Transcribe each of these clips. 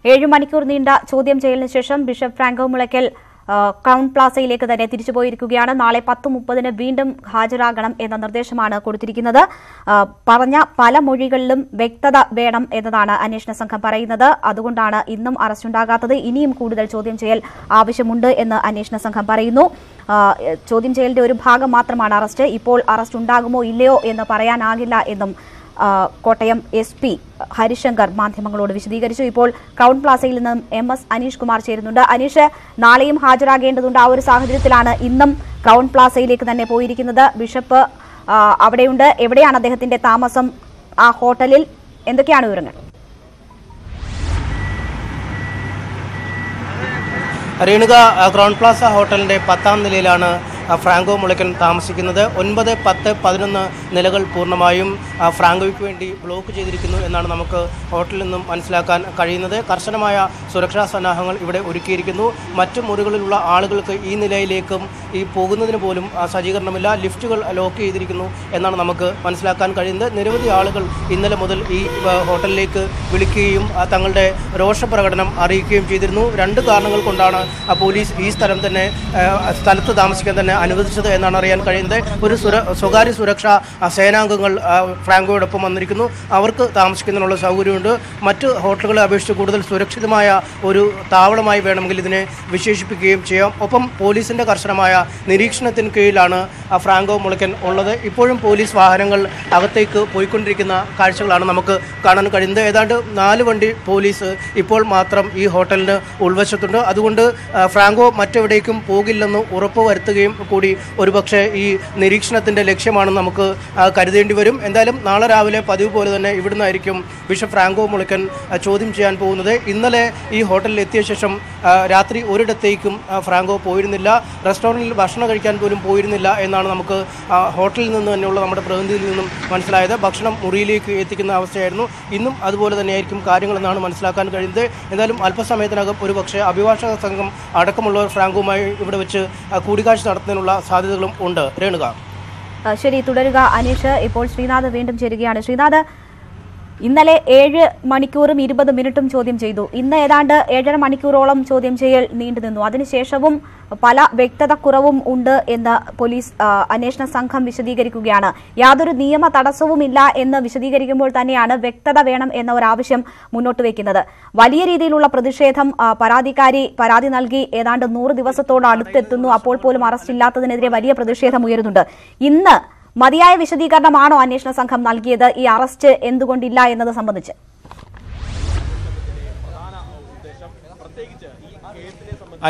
7 മണിക്കൂർ നീണ്ട ചോദ്യം ചെയ്യലിന് ശേഷം ബിഷപ്പ് ഫ്രാങ്കോ മുളയ്ക്കൽ ക്രൗൺ പ്ലാസയിലേക്ക് തന്നെ തിരിച്ചുപോയിരിക്കുകയാണ്. നാളെ 10:30 വീണ്ടും ഹാജരാകണം എന്ന നിർദ്ദേശമാണ് കൊടുത്തിരിക്കുന്നത്. പറഞ്ഞ പല മൊഴികളിലും വ്യക്തത വേണം എന്നതാണ് അന്വേഷണ സംഘം പറയുന്നത്. അതുകൊണ്ടാണ് ഇന്നും അറസ്റ്റ് ഉണ്ടാകാത്തത്. ഇനിയും കൂടുതൽ ചോദ്യം ചെയ്യൽ ആവശ്യമുണ്ട് എന്ന് അന്വേഷണ സംഘം പറയുന്നു. ചോദ്യം ചെയ്യലിന്റെ ഒരു ഭാഗം മാത്രമാണ് അറസ്റ്റ്. ഇപ്പോൾ അറസ്റ്റ് ഉണ്ടാകുമോ ഇല്ലയോ എന്ന് പറയാനാകില്ല എന്നും കോട്ടയം SP ഹരിശങ്കർ മാധ്യമങ്ങളോട് വിശദീകരിച്ചു. ഇപ്പോൾ ക്രൗൺ പ്ലാസയിൽ നിന്നും MS അനീഷ് കുമാർ ചേരുന്നുണ്ട്. അനീഷ്, നാളെയും ഹാജരാകേണ്ടതുണ്ട്. ആ ഒരു സാഹചര്യത്തിലാണ് ഇന്നും ക്രൗൺ പ്ലാസയിലേക്ക് തന്നെ പോയിരിക്കുന്നത്. ബിഷപ്പ് അവിടെയുണ്ട്. എവിടെയാണ് അദ്ദേഹത്തിന്റെ താമസം? ആ ഹോട്ടലിൽ എന്തൊക്കെയാണ് വിവരങ്ങൾ? രേണുക, ക്രൗൺ പ്ലാസ ഹോട്ടലിന്റെ 10ാം നിലയിലാണ് ഫ്രാങ്കോ മുളയ്ക്കൽ താമസിക്കുന്നത്. 9, 10, 11 നിലകൾ പൂർണ്ണമായും ഫ്രാങ്കോയ്ക്ക് വേണ്ടി ബ്ലോക്ക് ചെയ്തിരിക്കുന്നു എന്നാണ് നമുക്ക് ഹോട്ടലിൽ നിന്നും മനസ്സിലാക്കാൻ കഴിയുന്നത്. കർശനമായ സുരക്ഷാ സന്നാഹങ്ങൾ ഇവിടെ ഒരുക്കിയിരിക്കുന്നു. മറ്റു മുറികളിലുള്ള ആളുകൾക്ക് ഈ നിലയിലേക്കും ഈ പോകുന്നതിന് പോലും സജ്ജീകരണമില്ല. ലിഫ്റ്റുകൾ ലോക്ക് ചെയ്തിരിക്കുന്നു എന്നാണ് നമുക്ക് മനസ്സിലാക്കാൻ കഴിയുന്നത്. നിരവധി ആളുകൾ ഇന്നലെ മുതൽ ഈ ഹോട്ടലിലേക്ക് വിളിക്കുകയും തങ്ങളുടെ രോഷപ്രകടനം അറിയിക്കുകയും ചെയ്തിരുന്നു. 2 കാരണങ്ങൾ കൊണ്ടാണ് പോലീസ് ഈ സ്ഥലത്ത് താമസിക്കാൻ തന്നെ അനുവദിച്ചത് എന്നാണ് അറിയാൻ കഴിയുന്നത്. ഒരു സ്വകാര്യ സുരക്ഷാ സേനാംഗങ്ങൾ ഫ്രാങ്കോയോടൊപ്പം വന്നിരിക്കുന്നു. അവർക്ക് താമസിക്കുന്നതിനുള്ള സൗകര്യമുണ്ട്. മറ്റ് ഹോട്ടലുകളെ അപേക്ഷിച്ച് കൂടുതൽ സുരക്ഷിതമായ ഒരു താവളമായി വേണമെങ്കിൽ ഇതിനെ വിശേഷിപ്പിക്കുകയും ചെയ്യാം. ഒപ്പം പോലീസിൻ്റെ കർശനമായ നിരീക്ഷണത്തിന് കീഴിലാണ് ഫ്രാങ്കോ മുളയ്ക്കൽ ഉള്ളത്. ഇപ്പോഴും പോലീസ് വാഹനങ്ങൾ അകത്തേക്ക് പോയിക്കൊണ്ടിരിക്കുന്ന കാഴ്ചകളാണ് നമുക്ക് കാണാൻ കഴിയുന്നത്. ഏതാണ്ട് 4 വണ്ടി പോലീസ് ഇപ്പോൾ മാത്രം ഈ ഹോട്ടലിന് ഉൾവശത്തുണ്ട്. അതുകൊണ്ട് ഫ്രാങ്കോ മറ്റെവിടേക്കും പോകില്ലെന്ന് ഉറപ്പ് വരുത്തുകയും കൂടി ഒരുപക്ഷെ ഈ നിരീക്ഷണത്തിൻ്റെ ലക്ഷ്യമാണെന്ന് നമുക്ക് കരുതേണ്ടി വരും. എന്തായാലും നാളെ രാവിലെ പതിവ് പോലെ തന്നെ ഇവിടുന്നായിരിക്കും ബിഷപ്പ് ഫ്രാങ്കോ മുളയ്ക്കൽ ചോദ്യം ചെയ്യാൻ പോകുന്നത്. ഇന്നലെ ഈ ഹോട്ടലിൽ എത്തിയ ശേഷം രാത്രി ഒരിടത്തേക്കും ഫ്രാങ്കോ പോയിരുന്നില്ല. റെസ്റ്റോറൻറ്റിൽ ഭക്ഷണം കഴിക്കാൻ പോലും പോയിരുന്നില്ല എന്നാണ് നമുക്ക് ഹോട്ടലിൽ നിന്ന് തന്നെയുള്ള നമ്മുടെ പ്രതിനിധിയിൽ നിന്നും മനസ്സിലായത്. ഭക്ഷണം മുറിയിലേക്ക് എത്തിക്കുന്ന അവസ്ഥയായിരുന്നു. ഇന്നും അതുപോലെ തന്നെയായിരിക്കും കാര്യങ്ങളെന്നാണ് മനസ്സിലാക്കാൻ കഴിയുന്നത്. എന്തായാലും അല്പസമയത്തിനകം ഒരുപക്ഷെ അഭിഭാഷക സംഘം അടക്കമുള്ളവർ ഫ്രാങ്കോയുമായി ഇവിടെ വെച്ച് കൂടിക്കാഴ്ച നടത്തുന്നതിനുള്ള സാധ്യതകളും ഉണ്ട്. രേണുക, ശരി, തുടരുക അനീഷ്. ഇപ്പോൾ ശ്രീനാഥ് വീണ്ടും ചേരുകയാണ്. ശ്രീനാഥ്, ഇന്നലെ 7 മണിക്കൂറും 20 മിനിറ്റും ചോദ്യം ചെയ്തു. ഇന്ന് ഏതാണ്ട് 7.5 മണിക്കൂറോളം ചോദ്യം ചെയ്യൽ നീണ്ടുനിന്നു. അതിനുശേഷവും പല വ്യക്തതക്കുറവും ഉണ്ട് എന്ന് പോലീസ് അന്വേഷണ സംഘം വിശദീകരിക്കുകയാണ്. യാതൊരു നിയമ തടസ്സവുമില്ല എന്ന് വിശദീകരിക്കുമ്പോൾ തന്നെയാണ് വ്യക്തത വേണം എന്ന ഒരാവശ്യം മുന്നോട്ട് വയ്ക്കുന്നത്. വലിയ രീതിയിലുള്ള പ്രതിഷേധം. പരാതിക്കാരി പരാതി നൽകി ഏതാണ്ട് 100 ദിവസത്തോട് അടുത്തെത്തുന്നു. അപ്പോൾ പോലും അറസ്റ്റ് ഇല്ലാത്തതിനെതിരെ വലിയ പ്രതിഷേധം ഉയരുന്നുണ്ട്. ഇന്ന് മതിയായ വിശദീകരണമാണോ അന്വേഷണ സംഘം നൽകിയത് ഈ അറസ്റ്റ് എന്തുകൊണ്ടില്ല എന്നത് സംബന്ധിച്ച്?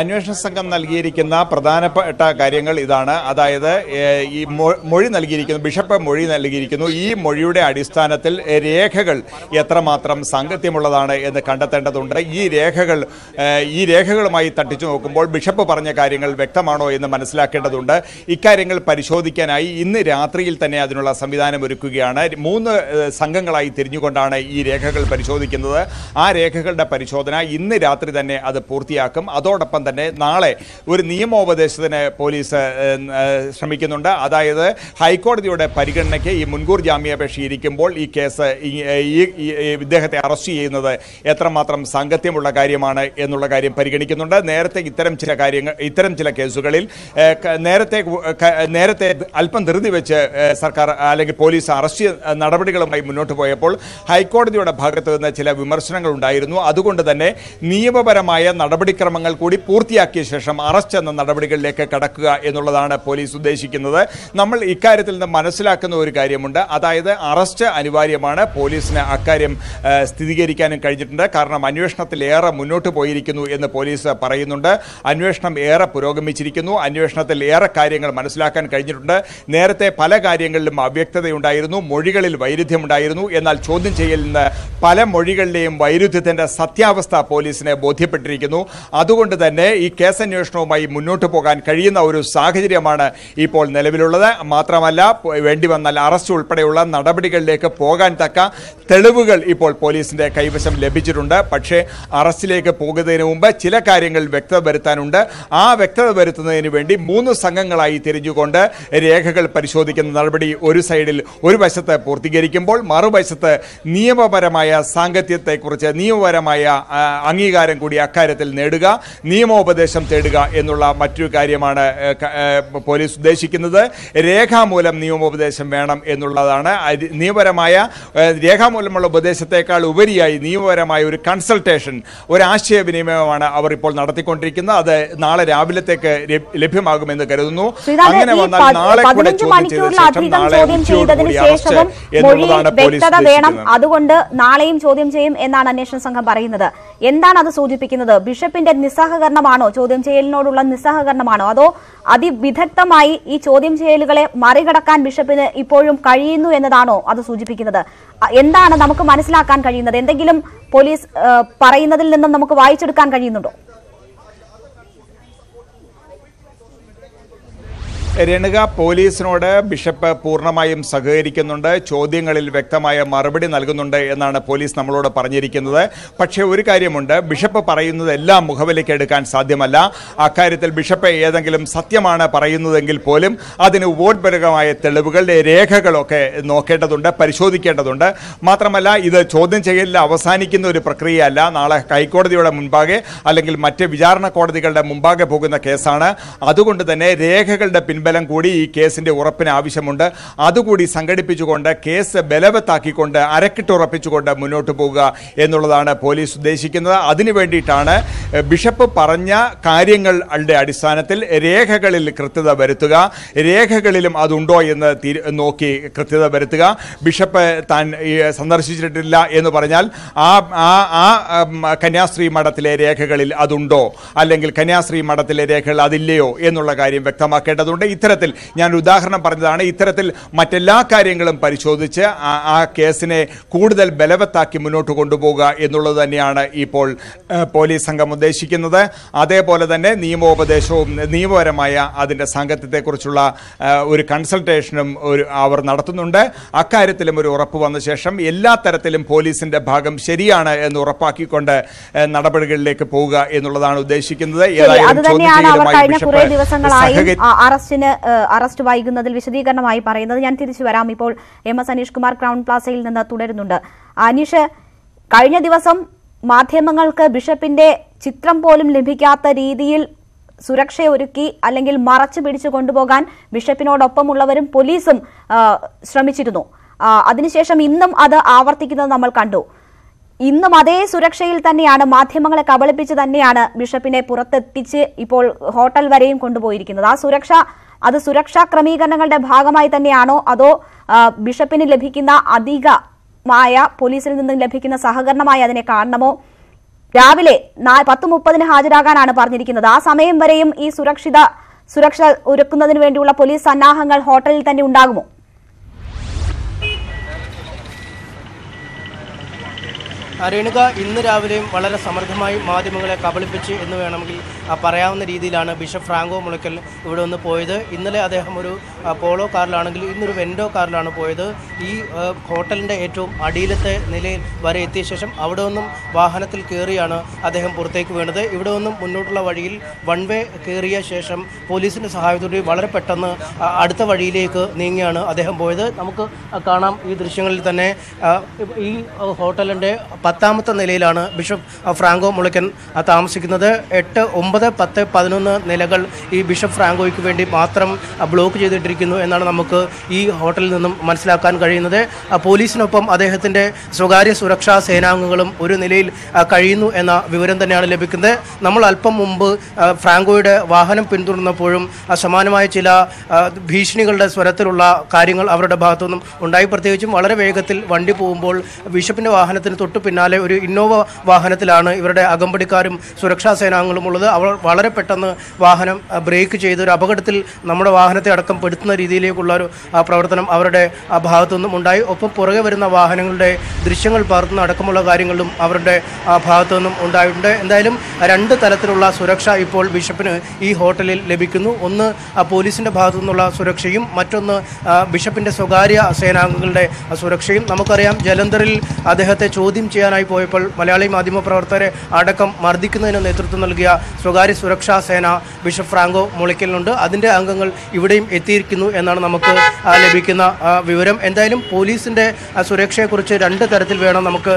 അന്വേഷണ സംഘം നൽകിയിരിക്കുന്ന പ്രധാനപ്പെട്ട കാര്യങ്ങൾ ഇതാണ്. അതായത് ഈ മൊഴി നൽകിയിരിക്കുന്നു, ബിഷപ്പ് മൊഴി നൽകിയിരിക്കുന്നു. ഈ മൊഴിയുടെ അടിസ്ഥാനത്തിൽ രേഖകൾ എത്രമാത്രം സാങ്കത്യമുള്ളതാണ് എന്ന് കണ്ടെത്തേണ്ടതുണ്ട്. ഈ രേഖകളുമായി തട്ടിച്ചു നോക്കുമ്പോൾ ബിഷപ്പ് പറഞ്ഞ കാര്യങ്ങൾ വ്യക്തമാണോ എന്ന് മനസ്സിലാക്കേണ്ടതുണ്ട്. ഇക്കാര്യങ്ങൾ പരിശോധിക്കാനായി ഇന്ന് രാത്രിയിൽ തന്നെ അതിനുള്ള സംവിധാനം ഒരുക്കുകയാണ്. 3 സംഘങ്ങളായി തിരിഞ്ഞുകൊണ്ടാണ് ഈ രേഖകൾ പരിശോധിക്കുന്നത്. ആ രേഖകളുടെ പരിശോധന ഇന്ന് രാത്രി തന്നെ അത് പൂർത്തിയാക്കും. അതോടൊപ്പം തന്നെ നാളെ ഒരു നിയമോപദേശത്തിന് പോലീസ് ശ്രമിക്കുന്നുണ്ട്. അതായത് ഹൈക്കോടതിയുടെ പരിഗണനയ്ക്ക് ഈ മുൻകൂർ ജാമ്യാപേക്ഷ ഇരിക്കുമ്പോൾ ഈ കേസ് ഇദ്ദേഹത്തെ അറസ്റ്റ് ചെയ്യുന്നത് എത്രമാത്രം സാങ്കത്യമുള്ള കാര്യമാണ് എന്നുള്ള കാര്യം പരിഗണിക്കുന്നുണ്ട്. നേരത്തെ ഇത്തരം ചില കേസുകളിൽ നേരത്തെ അല്പം ധൃതി വെച്ച് സർക്കാർ അല്ലെങ്കിൽ പോലീസ് അറസ്റ്റ് നടപടികളുമായി മുന്നോട്ട് പോയപ്പോൾ ഹൈക്കോടതിയുടെ ഭാഗത്ത് നിന്ന് ചില വിമർശനങ്ങൾ ഉണ്ടായിരുന്നു. അതുകൊണ്ട് തന്നെ നിയമപരമായ നടപടിക്രമങ്ങൾ കൂടി പൂർത്തിയാക്കിയ ശേഷം അറസ്റ്റ് എന്ന നടപടികളിലേക്ക് കടക്കുക എന്നുള്ളതാണ് പോലീസ് ഉദ്ദേശിക്കുന്നത്. നമ്മൾ ഇക്കാര്യത്തിൽ നിന്ന് മനസ്സിലാക്കുന്ന ഒരു കാര്യമുണ്ട്. അതായത് അറസ്റ്റ് അനിവാര്യമാണ്. പോലീസിന് അക്കാര്യം സ്ഥിരീകരിക്കാനും കഴിഞ്ഞിട്ടുണ്ട്. കാരണം അന്വേഷണത്തിൽ ഏറെ മുന്നോട്ട് പോയിരിക്കുന്നു എന്ന് പോലീസ് പറയുന്നുണ്ട്. അന്വേഷണം ഏറെ പുരോഗമിച്ചിരിക്കുന്നു. അന്വേഷണത്തിൽ ഏറെ കാര്യങ്ങൾ മനസ്സിലാക്കാൻ കഴിഞ്ഞിട്ടുണ്ട്. നേരത്തെ പല കാര്യങ്ങളിലും അവ്യക്തതയുണ്ടായിരുന്നു, മൊഴികളിൽ വൈരുദ്ധ്യമുണ്ടായിരുന്നു. എന്നാൽ ചോദ്യം ചെയ്യലിൽ നിന്ന് പല മൊഴികളിലെയും വൈരുദ്ധ്യത്തിന്റെ സത്യാവസ്ഥ പോലീസിനെ ബോധ്യപ്പെട്ടു. ബോധ്യപ്പെട്ടിരിക്കുന്നു. അതുകൊണ്ട് തന്നെ ഈ കേസന്വേഷണവുമായി മുന്നോട്ട് പോകാൻ കഴിയുന്ന ഒരു സാഹചര്യമാണ് ഇപ്പോൾ നിലവിലുള്ളത്. മാത്രമല്ല, വേണ്ടി വന്നാൽ അറസ്റ്റ് ഉൾപ്പെടെയുള്ള നടപടികളിലേക്ക് പോകാൻ തക്ക തെളിവുകൾ ഇപ്പോൾ പോലീസിന്റെ കൈവശം ലഭിച്ചിട്ടുണ്ട്. പക്ഷേ അറസ്റ്റിലേക്ക് പോകുന്നതിന് മുമ്പ് ചില കാര്യങ്ങൾ വ്യക്തത വരുത്താനുണ്ട്. ആ വ്യക്തത വരുത്തുന്നതിന് വേണ്ടി 3 സംഘങ്ങളായി തിരിഞ്ഞുകൊണ്ട് രേഖകൾ പരിശോധിക്കുന്ന നടപടി ഒരു സൈഡിൽ ഒരു വശത്ത് പൂർത്തീകരിക്കുമ്പോൾ മറുവശത്ത് നിയമപരമായ സാങ്കത്യത്തെക്കുറിച്ച് നിയമപരമായ അംഗീകാരം കൂടി അക്കാര്യത്തിൽ നേടുക, നിയമോപദേശം തേടുക എന്നുള്ള മറ്റൊരു കാര്യമാണ് പോലീസ് ഉദ്ദേശിക്കുന്നത്. രേഖാമൂലം നിയമോപദേശം വേണം എന്നുള്ളതാണ്. നിയമപരമായ രേഖാമൂലമുള്ള ഉപദേശത്തെക്കാൾ ഉപരിയായി നിയമപരമായ ഒരു കൺസൾട്ടേഷൻ, ഒരു ആശയവിനിമയമാണ് അവർ ഇപ്പോൾ നടത്തിക്കൊണ്ടിരിക്കുന്നത്. അത് നാളെ രാവിലത്തേക്ക് ലഭ്യമാകുമെന്ന് കരുതുന്നു. അങ്ങനെ വന്നാൽ നാളെ കൂടെ ചോദ്യം ചെയ്തതിനു ശേഷം എന്നുള്ളതാണ് പോലീസ് ഉദ്ദേശിക്കുന്നത്. അതുകൊണ്ട് നാളെയും ചോദ്യം ചെയ്യും എന്നാണ് അന്വേഷണ സംഘം പറയുന്നത്. എന്താണ് അത് സൂചിപ്പിക്കുന്നത്? ബിഷപ്പിന്റെ നിസ്സഹകരണമാണോ, ചോദ്യം ചെയ്യലിനോടുള്ള നിസ്സഹകരണമാണോ, അതോ അതിവിദഗ്ധമായി ഈ ചോദ്യം ചെയ്യലുകളെ മറികടക്കാൻ ബിഷപ്പിന് ഇപ്പോഴും കഴിയുന്നു എന്നതാണോ അത് സൂചിപ്പിക്കുന്നത്? എന്താണ് നമുക്ക് മനസ്സിലാക്കാൻ കഴിയുന്നത്? എന്തെങ്കിലും പോലീസ് പറയുന്നതിൽ നിന്നും നമുക്ക് വായിച്ചെടുക്കാൻ കഴിയുന്നുണ്ടോ? രേണുക, പോലീസിനോട് ബിഷപ്പ് പൂർണ്ണമായും സഹകരിക്കുന്നുണ്ട്, ചോദ്യങ്ങളിൽ വ്യക്തമായ മറുപടി നൽകുന്നുണ്ട് എന്നാണ് പോലീസ് നമ്മളോട് പറഞ്ഞിരിക്കുന്നത്. പക്ഷേ ഒരു കാര്യമുണ്ട്, ബിഷപ്പ് പറയുന്നത് എല്ലാം മുഖവിലേക്ക് എടുക്കാൻ സാധ്യമല്ല. അക്കാര്യത്തിൽ ബിഷപ്പ് ഏതെങ്കിലും സത്യമാണ് പറയുന്നതെങ്കിൽ പോലും അതിന് ഉപോത്ബലകമായ തെളിവുകൾ, രേഖകളൊക്കെ നോക്കേണ്ടതുണ്ട്, പരിശോധിക്കേണ്ടതുണ്ട്. മാത്രമല്ല, ഇത് ചോദ്യം ചെയ്യലിൽ അവസാനിക്കുന്ന ഒരു പ്രക്രിയയല്ല. നാളെ ഹൈക്കോടതിയുടെ മുൻപാകെ അല്ലെങ്കിൽ മറ്റ് വിചാരണ കോടതികളുടെ മുമ്പാകെ പോകുന്ന കേസാണ്. അതുകൊണ്ട് തന്നെ രേഖകളുടെ ബലം കൂടി ഈ കേസിന്റെ ഉറപ്പിന് ആവശ്യമുണ്ട്. അതുകൂടി സംഘടിപ്പിച്ചുകൊണ്ട് കേസ് ബലവത്താക്കിക്കൊണ്ട് അരക്കിട്ടുറപ്പിച്ചുകൊണ്ട് മുന്നോട്ട് പോകുക എന്നുള്ളതാണ് പോലീസ് ഉദ്ദേശിക്കുന്നത്. അതിനു വേണ്ടിയിട്ടാണ് ബിഷപ്പ് പറഞ്ഞ കാര്യങ്ങളുടെ അടിസ്ഥാനത്തിൽ രേഖകളിൽ കൃത്യത വരുത്തുക, രേഖകളിലും അതുണ്ടോ എന്ന് നോക്കി കൃത്യത വരുത്തുക. ബിഷപ്പ് താൻ സന്ദർശിച്ചിട്ടില്ല എന്ന് പറഞ്ഞാൽ ആ കന്യാസ്ത്രീ മഠത്തിലെ രേഖകളിൽ അതുണ്ടോ, അല്ലെങ്കിൽ കന്യാസ്ത്രീ മഠത്തിലെ രേഖകൾ അതില്ലയോ എന്നുള്ള കാര്യം വ്യക്തമാക്കേണ്ടതുണ്ട്. ഇത്തരത്തിൽ ഞാൻ ഉദാഹരണം പറഞ്ഞതാണ്. ഇത്തരത്തിൽ മറ്റെല്ലാ കാര്യങ്ങളും പരിശോധിച്ച് ആ കേസിനെ കൂടുതൽ ബലവത്താക്കി മുന്നോട്ട് കൊണ്ടുപോകുക എന്നുള്ളത് തന്നെയാണ് ഇപ്പോൾ പോലീസ് സംഘം ഉദ്ദേശിക്കുന്നത്. അതേപോലെ തന്നെ നിയമോപദേശവും നിയമപരമായ അതിൻ്റെ സാങ്കത്യത്തെക്കുറിച്ചുള്ള ഒരു കൺസൾട്ടേഷനും അവർ നടത്തുന്നുണ്ട്. അക്കാര്യത്തിലും ഒരു ഉറപ്പ് വന്ന ശേഷം എല്ലാ തരത്തിലും പോലീസിന്റെ ഭാഗം ശരിയാണ് എന്ന് ഉറപ്പാക്കിക്കൊണ്ട് നടപടികളിലേക്ക് പോവുക എന്നുള്ളതാണ് ഉദ്ദേശിക്കുന്നത്. അറസ്റ്റ് വൈകുന്നതിൽ വിശദീകരണമായി പറയുന്നത്. ഞാൻ തിരിച്ചു വരാം. ഇപ്പോൾ MS അനീഷ് കുമാർ ക്രൗൺ പ്ലാസയിൽ നിന്ന് തുടരുന്നുണ്ട്. അനീഷ്, കഴിഞ്ഞ ദിവസം മാധ്യമങ്ങൾക്ക് ബിഷപ്പിന്റെ ചിത്രം പോലും ലഭിക്കാത്ത രീതിയിൽ സുരക്ഷയൊരുക്കി അല്ലെങ്കിൽ മറച്ചു പിടിച്ചു കൊണ്ടുപോകാൻ ബിഷപ്പിനോടൊപ്പമുള്ളവരും പോലീസും ശ്രമിച്ചിരുന്നു. അതിനുശേഷം ഇന്നും അത് ആവർത്തിക്കുന്നത് നമ്മൾ കണ്ടു. ഇന്നും അതേ സുരക്ഷയിൽ തന്നെയാണ്, മാധ്യമങ്ങളെ കബളിപ്പിച്ച് തന്നെയാണ് ബിഷപ്പിനെ പുറത്തെത്തിച്ച് ഇപ്പോൾ ഹോട്ടൽ വരെയും കൊണ്ടുപോയിരിക്കുന്നത്. ആ സുരക്ഷാ ക്രമീകരണങ്ങളുടെ ഭാഗമായി തന്നെയാണോ, അതോ ബിഷപ്പിന് ലഭിക്കുന്ന അധികമായ പോലീസിൽ നിന്നും ലഭിക്കുന്ന സഹകരണമായി അതിനെ കാണണമോ? രാവിലെ 10:30 ഹാജരാകാനാണ് പറഞ്ഞിരിക്കുന്നത്. ആ സമയം വരെയും ഈ സുരക്ഷ ഒരുക്കുന്നതിന് വേണ്ടിയുള്ള പോലീസ് സന്നാഹങ്ങൾ ഹോട്ടലിൽ തന്നെ ഉണ്ടാകുമോ? രേണുക, ഇന്ന് രാവിലെയും വളരെ സമർത്ഥമായി മാധ്യമങ്ങളെ കബളിപ്പിച്ച് എന്ന് വേണമെങ്കിൽ പറയാവുന്ന രീതിയിലാണ് ബിഷപ്പ് ഫ്രാങ്കോ മുളയ്ക്കൽ ഇവിടെ നിന്ന് പോയത്. ഇന്നലെ അദ്ദേഹം ഒരു പോളോ കാറിലാണെങ്കിൽ ഇന്നൊരു വെൻഡോ കാറിലാണ് പോയത്. ഈ ഹോട്ടലിൻ്റെ ഏറ്റവും അടിയിലത്തെ നിലയിൽ വരെ എത്തിയ ശേഷം അവിടെ നിന്നും വാഹനത്തിൽ കയറിയാണ് അദ്ദേഹം പുറത്തേക്ക് വീണത്. ഇവിടെ നിന്നും മുന്നോട്ടുള്ള വഴിയിൽ വൺ വേ കയറിയ ശേഷം പോലീസിൻ്റെ സഹായത്തോടെ വളരെ പെട്ടെന്ന് അടുത്ത വഴിയിലേക്ക് നീങ്ങിയാണ് അദ്ദേഹം പോയത്. നമുക്ക് കാണാം ഈ ദൃശ്യങ്ങളിൽ തന്നെ ഈ ഹോട്ടലിൻ്റെ 10ാമത്തെ നിലയിലാണ് ബിഷപ്പ് ഫ്രാങ്കോ മുളയ്ക്കൻ താമസിക്കുന്നത്. 8, 9, 10, 11 നിലകൾ ഈ ബിഷപ്പ് ഫ്രാങ്കോയ്ക്ക് വേണ്ടി മാത്രം ബ്ലോക്ക് ചെയ്തിട്ടിരിക്കുന്നു എന്നാണ് നമുക്ക് ഈ ഹോട്ടലിൽ നിന്നും മനസ്സിലാക്കാൻ കഴിയുന്നത്. പോലീസിനൊപ്പം അദ്ദേഹത്തിൻ്റെ സ്വകാര്യ സുരക്ഷാ സേനാംഗങ്ങളും ഒരു നിലയിൽ കഴിയുന്നു എന്ന വിവരം തന്നെയാണ് ലഭിക്കുന്നത്. നമ്മൾ അല്പം മുമ്പ് ഫ്രാങ്കോയുടെ വാഹനം പിന്തുടർന്നപ്പോഴും സമാനമായ ചില ഭീഷണികളുടെ സ്വരത്തിലുള്ള കാര്യങ്ങൾ അവരുടെ ഭാഗത്തുനിന്നും ഉണ്ടായി. പ്രത്യേകിച്ചും വളരെ വേഗത്തിൽ വണ്ടി പോകുമ്പോൾ ബിഷപ്പിൻ്റെ വാഹനത്തിന് തൊട്ടു പിന്നാലെ പിന്നാലെ ഒരു ഇന്നോവ വാഹനത്തിലാണ് ഇവരുടെ അകമ്പടിക്കാരും സുരക്ഷാ സേനാംഗങ്ങളും ഉള്ളത്. അവർ വളരെ പെട്ടെന്ന് വാഹനം ബ്രേക്ക് ചെയ്ത് ഒരു അപകടത്തിൽ നമ്മുടെ വാഹനത്തെ അടക്കം പെടുത്തുന്ന രീതിയിലേക്കുള്ള ഒരു പ്രവർത്തനം അവരുടെ ഭാഗത്തു നിന്നും ഉണ്ടായി. ഒപ്പം പുറകെ വരുന്ന വാഹനങ്ങളുടെ ദൃശ്യങ്ങൾ പകർത്തുന്ന അടക്കമുള്ള കാര്യങ്ങളും അവരുടെ ഭാഗത്തു നിന്നും ഉണ്ടായിട്ടുണ്ട്. എന്തായാലും രണ്ട് തലത്തിലുള്ള സുരക്ഷ ഇപ്പോൾ ബിഷപ്പിന് ഈ ഹോട്ടലിൽ ലഭിക്കുന്നു. ഒന്ന് പോലീസിൻ്റെ ഭാഗത്തു നിന്നുള്ള സുരക്ഷയും മറ്റൊന്ന് ബിഷപ്പിൻ്റെ സ്വകാര്യ സേനാംഗങ്ങളുടെ സുരക്ഷയും. നമുക്കറിയാം ജലന്ധറിൽ അദ്ദേഹത്തെ ചോദ്യം ചെയ്യാനായി പോയപ്പോൾ മലയാളി മാധ്യമപ്രവർത്തകരെ അടക്കം മർദ്ദിക്കുന്നതിന് നേതൃത്വം നൽകിയ സ്വകാര്യ സുരക്ഷാ സേന ബിഷപ്പ് ഫ്രാങ്കോ മുളയ്ക്കലിനുണ്ട്. അതിൻ്റെ അംഗങ്ങൾ ഇവിടെയും എത്തിയിരിക്കുന്നു എന്നാണ് നമുക്ക് ലഭിക്കുന്ന വിവരം. എന്തായാലും പോലീസിൻ്റെ സുരക്ഷയെക്കുറിച്ച് രണ്ട് തരത്തിൽ വേണം നമുക്ക്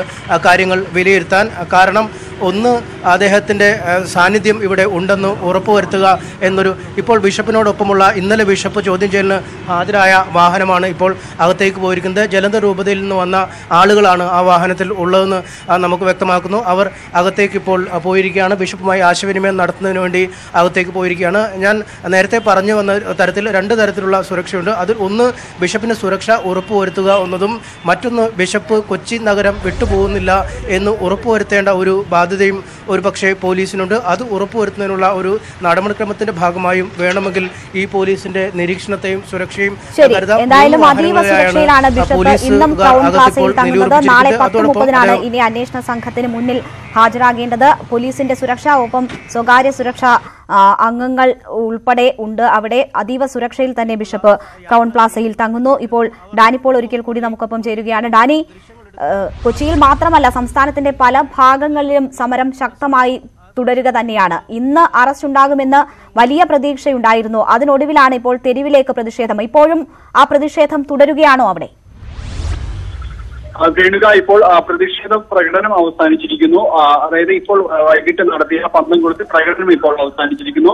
കാര്യങ്ങൾ വിലയിരുത്താൻ. കാരണം ഒന്ന്, അദ്ദേഹത്തിൻ്റെ സാന്നിധ്യം ഇവിടെ ഉണ്ടെന്ന് ഉറപ്പുവരുത്തുക എന്നൊരു, ഇപ്പോൾ ബിഷപ്പിനോടൊപ്പമുള്ള ഇന്നലെ ബിഷപ്പ് ചോദ്യം ചെയ്യലിന് ഹാജരായ വാഹനമാണ് ഇപ്പോൾ അകത്തേക്ക് പോയിരിക്കുന്നത്. ജലന്ധർ രൂപതയിൽ നിന്ന് വന്ന ആളുകളാണ് ആ വാഹനത്തിൽ ഉള്ളതെന്ന് നമുക്ക് വ്യക്തമാക്കുന്നു. അവർ അകത്തേക്ക് ഇപ്പോൾ പോയിരിക്കുകയാണ്. ബിഷപ്പുമായി ആശയവിനിമയം നടത്തുന്നതിന് വേണ്ടി അകത്തേക്ക് പോയിരിക്കുകയാണ്. ഞാൻ നേരത്തെ പറഞ്ഞു വന്ന തരത്തിൽ രണ്ട് തരത്തിലുള്ള സുരക്ഷയുണ്ട്. അതിൽ ഒന്ന് ബിഷപ്പിന് സുരക്ഷ ഉറപ്പുവരുത്തുക എന്നതും മറ്റൊന്ന് ബിഷപ്പ് കൊച്ചി നഗരം വിട്ടുപോകുന്നില്ല എന്ന് ഉറപ്പുവരുത്തേണ്ട ഒരു ബാധ്യതയും ഒരു പക്ഷേ പോലീസിനുണ്ട്. അത് ഉറപ്പുവരുത്തുന്നതിനുള്ള ഒരു നടപടിക്രമത്തിന്റെ ഭാഗമായും വേണമെങ്കിൽ ഈ പോലീസിന്റെ നിരീക്ഷണത്തെയും സുരക്ഷയും എന്തായാലും അതീവ സുരക്ഷയിലാണ് ബിഷപ്പ് ഇന്നും ക്രൗൺ പ്ലാസയിൽ തങ്ങുന്നത്. നാളെ 10:30 ഇനി അന്വേഷണ സംഘത്തിന് മുന്നിൽ ഹാജരാകേണ്ടത്. പോലീസിന്റെ സുരക്ഷ, ഒപ്പം സ്വകാര്യ സുരക്ഷാ അംഗങ്ങൾ ഉൾപ്പെടെ ഉണ്ട്. അവിടെ അതീവ സുരക്ഷയിൽ തന്നെ ബിഷപ്പ് ക്രൗൺ പ്ലാസയിൽ തങ്ങുന്നു. ഇപ്പോൾ ഡാനി പോൾ ഒരിക്കൽ കൂടി നമുക്കൊപ്പം ചേരുകയാണ്. ഡാനി, കൊച്ചിയിൽ മാത്രമല്ല സംസ്ഥാനത്തിന്റെ പല ഭാഗങ്ങളിലും സമരം ശക്തമായി തുടരുക തന്നെയാണ്. ഇന്ന് അറസ്റ്റ് ഉണ്ടാകുമെന്ന് വലിയ പ്രതീക്ഷയുണ്ടായിരുന്നു. അതിനൊടുവിലാണ് ഇപ്പോൾ തെരുവിലേക്ക് പ്രതിഷേധം. ഇപ്പോഴും ആ പ്രതിഷേധം തുടരുകയാണോ അവിടെ? രേണുക, ഇപ്പോൾ പ്രതിഷേധ പ്രകടനം അവസാനിച്ചിരിക്കുന്നു. അതായത് ഇപ്പോൾ വൈകിട്ട് നടത്തിയ പന്തംകുളത്ത് പ്രകടനം ഇപ്പോൾ അവസാനിച്ചിരിക്കുന്നു.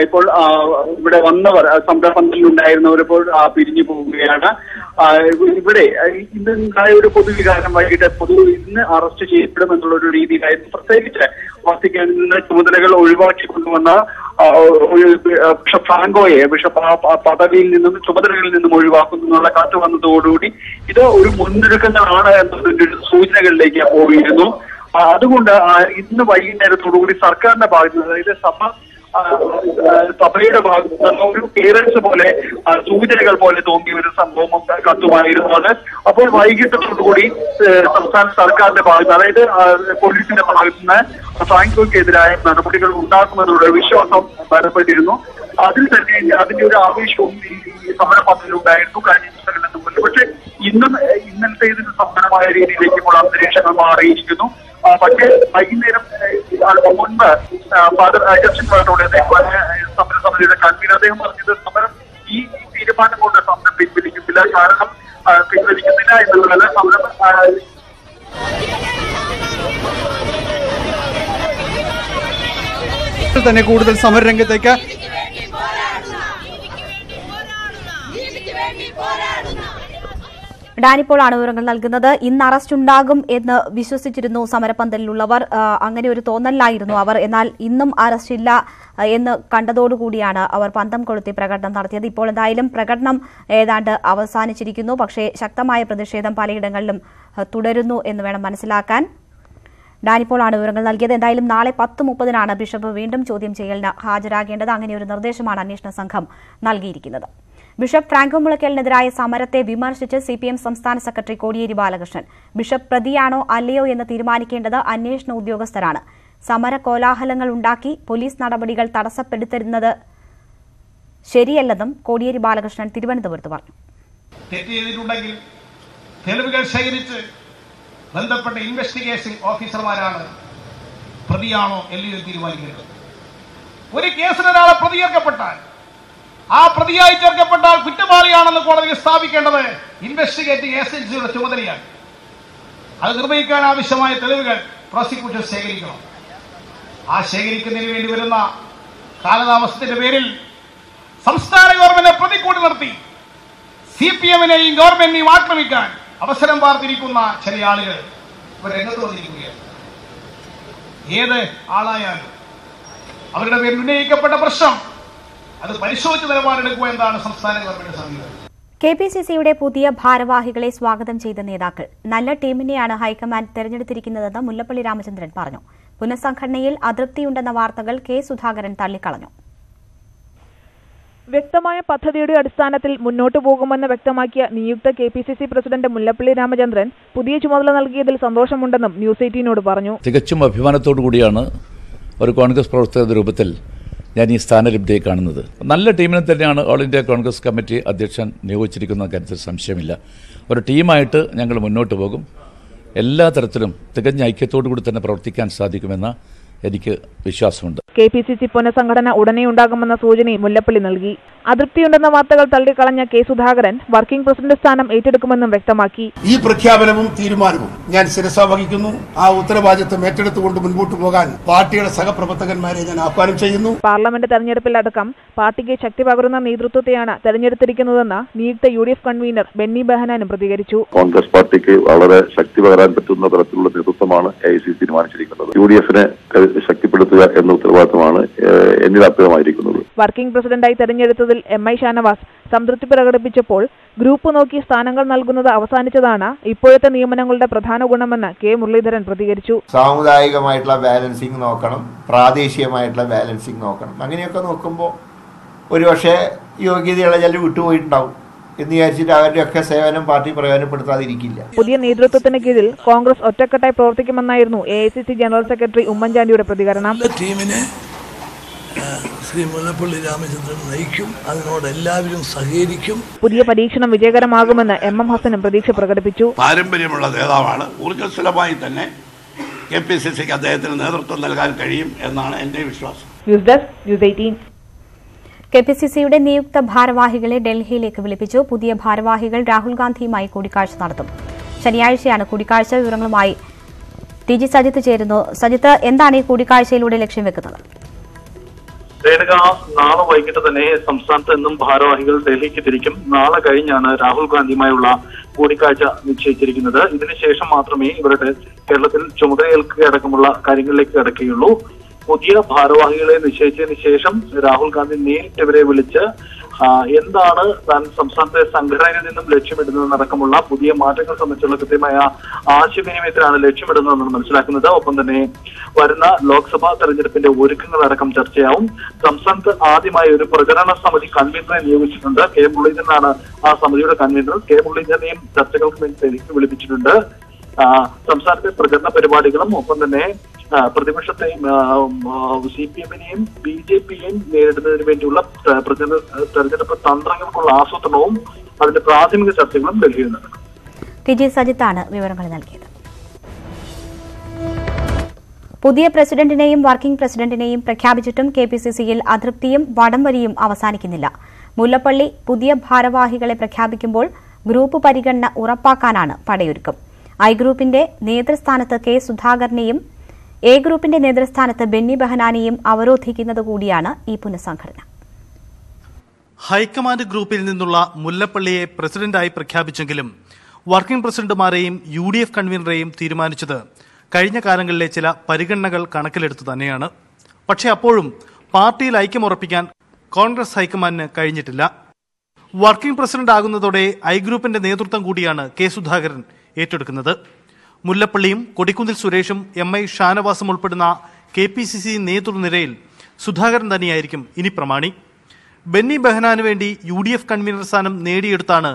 ഇപ്പോൾ ഇവിടെ വന്നവർ, സമരപന്തലിൽ ഉണ്ടായിരുന്നവർ ഇപ്പോൾ പിരിഞ്ഞു പോവുകയാണ്. ഇവിടെ ഇന്നുണ്ടായ ഒരു പൊതുവികാരം വൈകിട്ട് ഇന്ന് അറസ്റ്റ് ചെയ്യപ്പെടുമെന്നുള്ള ഒരു രീതിയിലായിരുന്നു. പ്രത്യേകിച്ച് വത്തിക്കാനിൽ നിന്ന് ചുമതലകൾ ഒഴിവാക്കി കൊണ്ടുവന്ന ബിഷപ്പ് ഫ്രാങ്കോയെ പദവിയിൽ നിന്നും ചുമതലകളിൽ നിന്നും ഒഴിവാക്കുന്നു എന്നുള്ള കത്ത് വന്നതോടുകൂടി ഇത് ഒരു മുന്നൊരുക്കങ്ങളാണ് എന്നതിന്റെ സൂചനകളിലേക്ക് പോയിരുന്നു. അതുകൊണ്ട് ഇന്ന് വൈകുന്നേരത്തോടുകൂടി സർക്കാരിന്റെ ഭാഗത്ത് നിന്ന്, അതായത് സഭയുടെ ഭാഗത്ത് നിന്ന് ഒരു ക്ലിയറൻസ് പോലെ സൂചനകൾ പോലെ തോന്നിയ ഒരു സംഭവം കത്തുമായിരുന്നു അത്. അപ്പോൾ വൈകിട്ടത്തോടുകൂടി സംസ്ഥാന സർക്കാരിന്റെ ഭാഗത്ത്, അതായത് പോലീസിന്റെ ഭാഗത്ത് നിന്ന് ഫ്രാങ്കോയ്ക്കെതിരായ നടപടികൾ ഉണ്ടാക്കുമെന്നുള്ള വിശ്വാസം ബലപ്പെട്ടിരുന്നു. അതിൽ തന്നെ അതിന്റെ ഒരു ആവേശവും ഈ സമരപന്തലിലുണ്ടായിരുന്നു കഴിഞ്ഞ ദിവസങ്ങളിൽ മുമ്പ്. പക്ഷെ ഇന്നലത്തെ ഇതിന് സമാനമായ രീതിയിലേക്ക് ഇപ്പോൾ അന്തരീക്ഷങ്ങൾ മാറിയിരിക്കുന്നു. പക്ഷേ വൈകുന്നേരം മുൻപ് ഫാദർ ജസ്റ്റിൻ പാട്ടോടെ സമരസമിതിയുടെ കൺവീനർ അദ്ദേഹം പറഞ്ഞത് സമരം ഈ തീരുമാനം കൊണ്ട് സമരം പിൻവലിക്കുന്നില്ല. കാരണം പിൻവലിക്കുന്നില്ല എന്നുള്ളത് സമരം തന്നെ കൂടുതൽ സമരരംഗത്തേക്ക് ഡാനിപ്പോളാണ് വിവരങ്ങൾ നൽകുന്നത്. ഇന്ന് അറസ്റ്റ് ഉണ്ടാകും എന്ന് വിശ്വസിച്ചിരുന്നു സമരപന്തലിലുള്ളവർ. അങ്ങനെ ഒരു തോന്നലായിരുന്നു അവർ. എന്നാൽ ഇന്നും അറസ്റ്റ് ഇല്ല എന്ന് കണ്ടതോടുകൂടിയാണ് അവർ പന്തം കൊളുത്തി പ്രകടനം നടത്തിയത്. ഇപ്പോൾ എന്തായാലും പ്രകടനം ഏതാണ്ട് അവസാനിച്ചിരിക്കുന്നു. പക്ഷേ ശക്തമായ പ്രതിഷേധം പലയിടങ്ങളിലും തുടരുന്നു എന്ന് വേണം മനസ്സിലാക്കാൻ. ഡാനിപ്പോളാണ് വിവരങ്ങൾ നൽകിയത്. എന്തായാലും നാളെ 10:30 ബിഷപ്പ് വീണ്ടും ചോദ്യം ചെയ്യലിന് ഹാജരാകേണ്ടത്. അങ്ങനെ ഒരു നിർദ്ദേശമാണ് അന്വേഷണ സംഘം നൽകിയിരിക്കുന്നത്. ബിഷപ്പ് ഫ്രാങ്കോ മുളയ്ക്കലിനെതിരായ സമരത്തെ വിമർശിച്ച് CPM സംസ്ഥാന സെക്രട്ടറി കോടിയേരി ബാലകൃഷ്ണൻ. ബിഷപ്പ് പ്രതിയാണോ അല്ലയോ എന്ന് തീരുമാനിക്കേണ്ടത് അന്വേഷണ ഉദ്യോഗസ്ഥരാണ്. സമര കോലാഹലങ്ങൾ ഉണ്ടാക്കി പോലീസ് നടപടികൾ തടസ്സപ്പെടുത്തുന്നത് ശരിയല്ലെന്നും കോടിയേരി ബാലകൃഷ്ണൻ തിരുവനന്തപുരത്ത് പറഞ്ഞു. തെറ്റുചെയ്തിട്ടുണ്ടെങ്കിൽ തെളിവുകൾ ശേഖരിച്ച് ബന്ധപ്പെട്ട ഇൻവെസ്റ്റിഗേഷൻ ഓഫീസർമാരാണ് പ്രതിയാണോ അല്ലയോ തീരുമാനിക്കുന്നത്. ഒരു കേസിൽ ഒരാളെ പ്രതി ചേർക്കപ്പെട്ടാൽ ആ പ്രതിയായി ചേർക്കപ്പെട്ടാൽ കുറ്റവാളിയാണെന്ന് കോടതിയിൽ സ്ഥാപിക്കേണ്ടത് ഇൻവെസ്റ്റിഗേറ്റിംഗ് ഏജൻസിയുടെ ചുമതലയാണ്. അത് നിർവഹിക്കാൻ ആവശ്യമായ തെളിവുകൾ പ്രോസിക്യൂഷൻ ശേഖരിക്കണം. ആ ശേഖരിക്കുന്നതിന് വേണ്ടി വരുന്ന കാലതാമസത്തിന്റെ പേരിൽ സംസ്ഥാന ഗവൺമെന്റിനെ പ്രതിക്കൂട്ടി നിർത്തി CPM-നെയും ഗവൺമെന്റിനെയും ആക്രമിക്കാൻ അവസരം പാർത്തിരിക്കുന്ന ചില ആളുകൾ ഇവർ രംഗത്ത് വന്നിരിക്കുകയാണ്. ഏത് ആളായാലും അവരുടെ പേരിൽ ഉന്നയിക്കപ്പെട്ട പ്രശ്നം അത് പരിശോധിച്ച് നിലപാടെടുക്കുക എന്നതാണ് സംസ്ഥാന ഗവൺമെന്റ് സമീപനം. കെപിസിസിയുടെ പുതിയ ഭാരവാഹികളെ സ്വാഗതം ചെയ്ത നേതാക്കൾ നല്ല ടീമിനെയാണ് ഹൈക്കമാൻഡ് തെരഞ്ഞെടുത്തിരിക്കുന്നതെന്ന് മുല്ലപ്പള്ളി രാമചന്ദ്രൻ പറഞ്ഞു. പുനഃസംഘടനയിൽ അതൃപ്തിയുണ്ടെന്ന വാർത്തകൾ കെ സുധാകരൻ തള്ളിക്കളഞ്ഞു. വ്യക്തമായ പദ്ധതിയുടെ അടിസ്ഥാനത്തിൽ മുന്നോട്ടു പോകുമെന്ന് വ്യക്തമാക്കിയ നിയുക്ത കെപിസിസി പ്രസിഡന്റ് മുല്ലപ്പള്ളി രാമചന്ദ്രൻ പുതിയ ചുമതല നൽകിയതിൽ സന്തോഷമുണ്ടെന്നും ന്യൂസ് 18നോട് പറഞ്ഞു. തികച്ചും അഭിമാനത്തോടു കൂടിയാണ് ഒരു കോൺഗ്രസ് പ്രവർത്തകരുടെ രൂപത്തിൽ ഞാൻ ഈ സ്ഥാനലബ്ധിയെ കാണുന്നത്. നല്ല ടീമിനെ തന്നെയാണ് ഓൾ ഇന്ത്യ കോൺഗ്രസ് കമ്മിറ്റി അധ്യക്ഷൻ നിയോഗിച്ചിരിക്കുന്ന കാര്യത്തിൽ സംശയമില്ല. ഒരു ടീമായിട്ട് ഞങ്ങൾ മുന്നോട്ട് പോകും. എല്ലാ തരത്തിലും തികഞ്ഞ ഐക്യത്തോടു കൂടി തന്നെ പ്രവർത്തിക്കാൻ സാധിക്കുമെന്ന എനിക്ക് വിശ്വാസമുണ്ട്. കെപിസിസി പുനഃസംഘടന ഉടനെ ഉണ്ടാകുമെന്ന സൂചനയും മുല്ലപ്പള്ളി നൽകി. അതൃപ്തിയുണ്ടെന്ന വാർത്തകൾ തള്ളിക്കളഞ്ഞ കെ സുധാകരൻ വർക്കിംഗ് പ്രസിഡന്റ് സ്ഥാനം ഏറ്റെടുക്കുമെന്നും വ്യക്തമാക്കി. ഈ പ്രഖ്യാപനവും തീരുമാനവും ഞാൻ ശിരസാ വഹിക്കുന്നു. ആ ഉത്തരവാദിത്വം ഏറ്റെടുത്തുകൊണ്ട് മുൻപോട്ട് പോകാൻ പാർട്ടിയുടെ സഹപ്രവർത്തകന്മാരെ ഞാൻ ആഹ്വാനം ചെയ്യുന്നു. പാർലമെന്റ് തെരഞ്ഞെടുപ്പിലടക്കം പാർട്ടിക്ക് ശക്തി പകരുന്ന നേതൃത്വത്തെയാണ് തെരഞ്ഞെടുത്തിരിക്കുന്നതെന്ന് നിയുക്ത UDF കൺവീനർ ബെന്നി ബെഹനാനും പ്രതികരിച്ചു. കോൺഗ്രസ് പാർട്ടിക്ക് വളരെ ശക്തി പകരാൻ പറ്റുന്ന തരത്തിലുള്ള നേതൃത്വമാണ് AICC തീരുമാനിച്ചിരിക്കുന്നത്. UDFനെ ശക്തിപ്പെടുത്തുക എന്ന ഉത്തരവാദിത്തമാണ് എന്നിൽ അപ്രമായിരിക്കുന്നത്. വർക്കിംഗ് പ്രസിഡന്റായി തെരഞ്ഞെടുത്തതിൽ MI ഷാനവാസ് സംതൃപ്തി പ്രകടിപ്പിച്ചപ്പോൾ ഗ്രൂപ്പ് നോക്കി സ്ഥാനങ്ങൾ നൽകുന്നത് അവസാനിച്ചതാണ് ഇപ്പോഴത്തെ നിയമനങ്ങളുടെ പ്രധാന ഗുണമെന്ന് കെ മുരളീധരൻ പ്രതികരിച്ചു. സാമുദായികമായിട്ടുള്ള ബാലൻസിങ് നോക്കണം, പ്രാദേശികമായിട്ടുള്ള ബാലൻസിങ് നോക്കണം. അങ്ങനെയൊക്കെ നോക്കുമ്പോൾ ഒരുപക്ഷെ യോഗ്യതയുള്ള ചിലർ വിട്ടുപോയിട്ടുണ്ടാവും എന്ന് വിചാരിച്ചിട്ട് അവരുടെയൊക്കെ സേവനം പാർട്ടി പ്രയോജനപ്പെടുത്താതിരിക്കില്ല. പുതിയ നേതൃത്വത്തിന് കീഴിൽ കോൺഗ്രസ് ഒറ്റക്കെട്ടായി പ്രവർത്തിക്കുമെന്നായിരുന്നു AICC ജനറൽ സെക്രട്ടറി ഉമ്മൻചാണ്ടിയുടെ പ്രതികരണം. ടീമിനെ ശ്രീ മുല്ലപ്പള്ളി രാമചന്ദ്രൻ നയിക്കും, അതിനോട് എല്ലാവരും സഹകരിക്കും. പുതിയ പരീക്ഷണം വിജയകരമാകുമെന്ന് MM ഹസനും പ്രതീക്ഷ പ്രകടിപ്പിച്ചു. പാരമ്പര്യമുള്ള നേതാവാണ്. ഊർജ്ജസ്വലമായി തന്നെ കെപിസിസിക്ക് അദ്ദേഹത്തിന് നേതൃത്വം നൽകാൻ കഴിയും എന്നാണ് എന്റെ വിശ്വാസം. News desk news 18. കെപിസിസിയുടെ നിയുക്ത ഭാരവാഹികളെ ഡൽഹിയിലേക്ക് വിളിപ്പിച്ചു. പുതിയ ഭാരവാഹികൾ രാഹുൽ ഗാന്ധിയുമായി കൂടിക്കാഴ്ച നടത്തും. ശനിയാഴ്ചയാണ് കൂടിക്കാഴ്ച. വിവരങ്ങളുമായി TG സജിത്ത് ചേരുന്നു. സജിത്ത്, എന്താണ് ഈ കൂടിക്കാഴ്ചയിലൂടെ ലക്ഷ്യം വെക്കുന്നത്? രേണുക, നാളെ വൈകിട്ട് തന്നെ സംസ്ഥാനത്ത് നിന്നും ഭാരവാഹികൾ ഡൽഹിക്ക് തിരിക്കും. നാളെ കഴിഞ്ഞാണ് രാഹുൽ ഗാന്ധിയുമായുള്ള കൂടിക്കാഴ്ച നിശ്ചയിച്ചിരിക്കുന്നത്. ഇതിനുശേഷം മാത്രമേ ഇവരുടെ കേരളത്തിൽ ചുമതലയേൽക്കുക അടക്കമുള്ള കാര്യങ്ങളിലേക്ക് കടക്കുകയുള്ളൂ. പുതിയ ഭാരവാഹികളെ നിശ്ചയിച്ചതിന് ശേഷം രാഹുൽ ഗാന്ധി നേരിട്ട് ഇവരെ വിളിച്ച് എന്താണ് താൻ സംസ്ഥാനത്തെ സംഘടനയിൽ നിന്നും ലക്ഷ്യമിടുന്നതെന്നടക്കമുള്ള പുതിയ മാറ്റങ്ങൾ സംബന്ധിച്ചുള്ള കൃത്യമായ ആശയവിനിമയത്തിലാണ് ലക്ഷ്യമിടുന്നതെന്നാണ് മനസ്സിലാക്കുന്നത്. ഒപ്പം തന്നെ വരുന്ന ലോക്സഭാ തെരഞ്ഞെടുപ്പിന്റെ ഒരുക്കങ്ങളടക്കം ചർച്ചയാവും. സംസ്ഥാനത്ത് ആദ്യമായി ഒരു പ്രചരണ സമിതി കൺവീനറെ നിയോഗിച്ചിട്ടുണ്ട്. കെ മുരളീധരനാണ് ആ സമിതിയുടെ കൺവീനർ. കെ മുരളീധരനെയും ചർച്ചകൾക്ക് വേണ്ടി ഡൽഹിക്ക് വിളിപ്പിച്ചിട്ടുണ്ട്. സംസ്ഥാനത്തെ പ്രചരണ പരിപാടികളും ഒപ്പം തന്നെ പ്രതിപക്ഷത്തെയും CPM-നെയും BJP-യെയും നേരിടുന്നതിന് വേണ്ടിയുള്ള തെരഞ്ഞെടുപ്പ് തന്ത്രങ്ങൾക്കുള്ള ആസൂത്രണവും അതിന്റെ പ്രാഥമിക ചർച്ചകളും ഡൽഹിയിൽ നടക്കും. TG സജിത്താണ് വിവരങ്ങൾ നൽകിയത്. പുതിയ പ്രസിഡന്റിനെയും വർക്കിംഗ് പ്രസിഡന്റിനെയും പ്രഖ്യാപിച്ചിട്ടും കെപിസിസിയിൽ അതൃപ്തിയും വടംവലിയും അവസാനിക്കുന്നില്ല. മുല്ലപ്പള്ളി പുതിയ ഭാരവാഹികളെ പ്രഖ്യാപിക്കുമ്പോൾ ഗ്രൂപ്പ് പരിഗണന ഉറപ്പാക്കാനാണ് പടയൊരുക്കം. I ഗ്രൂപ്പിന്റെ നേതൃസ്ഥാനത്ത് കെ സുധാകരനെയും A ഗ്രൂപ്പിന്റെ നേതൃസ്ഥാനത്ത് ബെന്നി ബെഹനാനെയും അവരോധിക്കുന്നത് കൂടിയാണ് ഈ പുനഃസംഘടന. ഹൈക്കമാൻഡ് ഗ്രൂപ്പിൽ നിന്നുള്ള മുല്ലപ്പള്ളിയെ പ്രസിഡന്റായി പ്രഖ്യാപിച്ചെങ്കിലും വർക്കിംഗ് പ്രസിഡന്റുമാരെയും UDF കൺവീനറെയും തീരുമാനിച്ചത് കഴിഞ്ഞ കാലങ്ങളിലെ ചില പരിഗണനകൾ കണക്കിലെടുത്തു തന്നെയാണ്. പക്ഷേ അപ്പോഴും പാർട്ടിയിൽ ഐക്യമുറപ്പിക്കാൻ കോൺഗ്രസ് ഹൈക്കമാൻഡിന് കഴിഞ്ഞിട്ടില്ല. വർക്കിംഗ് പ്രസിഡന്റ് ആകുന്നതോടെ I ഗ്രൂപ്പിന്റെ നേതൃത്വം കൂടിയാണ് കെ സുധാകരൻ ഏറ്റെടുക്കുന്നത്. മുല്ലപ്പള്ളിയും കൊടിക്കുന്നിൽ സുരേഷും MI ഷാനവാസും ഉൾപ്പെടുന്ന കെപിസിസി നേതൃനിരയിൽ സുധാകരൻ തന്നെയായിരിക്കും ഇനി പ്രമാണി. ബെന്നി ബെഹനാനു വേണ്ടി UDF കൺവീനർ സ്ഥാനം നേടിയെടുത്താണ്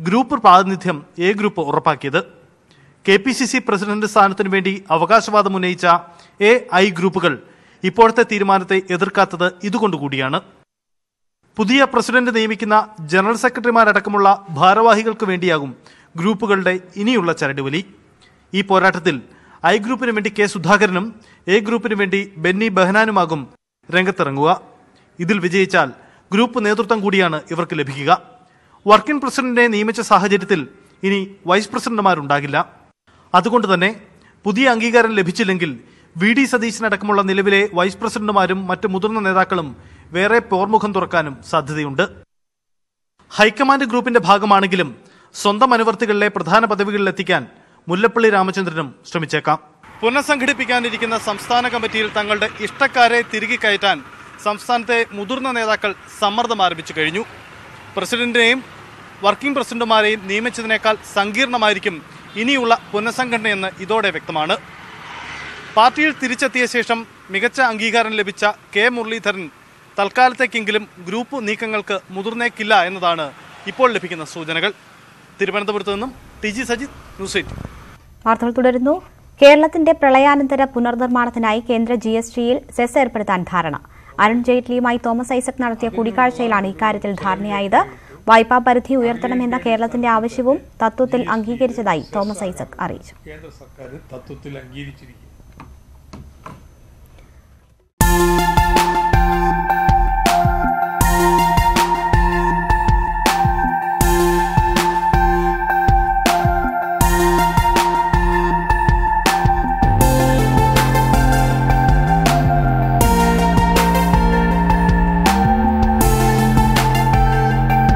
ഗ്രൂപ്പ് പ്രാതിനിധ്യം A ഗ്രൂപ്പ് ഉറപ്പാക്കിയത്. കെപിസിസി പ്രസിഡന്റ് സ്ഥാനത്തിനു വേണ്ടി അവകാശവാദം ഉന്നയിച്ച I ഗ്രൂപ്പുകൾ ഇപ്പോഴത്തെ തീരുമാനത്തെ എതിർക്കാത്തത് ഇതുകൊണ്ടുകൂടിയാണ്. പുതിയ പ്രസിഡന്റ് നിയമിക്കുന്ന ജനറൽ സെക്രട്ടറിമാരടക്കമുള്ള ഭാരവാഹികൾക്ക് വേണ്ടിയാകും ഗ്രൂപ്പുകളുടെ ഇനിയുള്ള ചരടുവലി. ഈ പോരാട്ടത്തിൽ I ഗ്രൂപ്പിന് വേണ്ടി കെ സുധാകരനും A ഗ്രൂപ്പിന് വേണ്ടി ബെന്നി ബെഹനാനുമാകും രംഗത്തിറങ്ങുക. ഇതിൽ വിജയിച്ചാൽ ഗ്രൂപ്പ് നേതൃത്വം കൂടിയാണ് ഇവർക്ക് ലഭിക്കുക. വർക്കിംഗ് പ്രസിഡന്റിനെ നിയമിച്ച സാഹചര്യത്തിൽ ഇനി വൈസ് പ്രസിഡന്റുമാരുണ്ടാകില്ല. അതുകൊണ്ട് തന്നെ പുതിയ അംഗീകാരം ലഭിച്ചില്ലെങ്കിൽ VD സതീശനടക്കമുള്ള നിലവിലെ വൈസ് പ്രസിഡന്റുമാരും മറ്റ് മുതിർന്ന നേതാക്കളും വേറെ പോർമുഖം തുറക്കാനും സാധ്യതയുണ്ട്. ഹൈക്കമാൻഡ് ഗ്രൂപ്പിന്റെ ഭാഗമാണെങ്കിലും സ്വന്തം അനുവർത്തികളിലെ പ്രധാന പദവികളിലെത്തിക്കാൻ മുല്ലപ്പള്ളി രാമചന്ദ്രനും ശ്രമിച്ചേക്കാം. പുനഃസംഘടിപ്പിക്കാനിരിക്കുന്ന സംസ്ഥാന കമ്മിറ്റിയിൽ തങ്ങളുടെ ഇഷ്ടക്കാരെ തിരികെ കയറ്റാൻ സംസ്ഥാനത്തെ മുതിർന്ന നേതാക്കൾ സമ്മർദ്ദം ആരംഭിച്ചു കഴിഞ്ഞു. പ്രസിഡന്റിനെയും വർക്കിംഗ് പ്രസിഡന്റുമാരെയും നിയമിച്ചതിനേക്കാൾ സങ്കീർണമായിരിക്കും ഇനിയുള്ള പുനഃസംഘടനയെന്ന് ഇതോടെ വ്യക്തമാണ്. പാർട്ടിയിൽ തിരിച്ചെത്തിയ ശേഷം മികച്ച അംഗീകാരം ലഭിച്ച കെ മുരളീധരൻ തൽക്കാലത്തേക്കെങ്കിലും ഗ്രൂപ്പ് നീക്കങ്ങൾക്ക് മുതിർന്നേക്കില്ല എന്നതാണ് ഇപ്പോൾ ലഭിക്കുന്ന സൂചനകൾ. തിരുവനന്തപുരത്ത് നിന്നും ടി.ജി. സജിത്, ന്യൂസ് 8. വാർത്തകൾ തുടരുന്നു. കേരളത്തിന്റെ പ്രളയാനന്തര പുനർനിർമ്മാണത്തിനായി കേന്ദ്ര GSTയിൽ സെസ് ഏർപ്പെടുത്താൻ ധാരണ. അരുൺ ജെയ്റ്റ്ലിയുമായി തോമസ് ഐസക് നടത്തിയ കൂടിക്കാഴ്ചയിലാണ് ഇക്കാര്യത്തിൽ ധാരണയായത്. വായ്പാ പരിധി ഉയർത്തണമെന്ന കേരളത്തിന്റെ ആവശ്യവും തത്വത്തിൽ അംഗീകരിച്ചതായി തോമസ് ഐസക് അറിയിച്ചു. കേന്ദ്ര സർക്കാർ തത്വത്തിൽ അംഗീകരിച്ചിരിക്കും.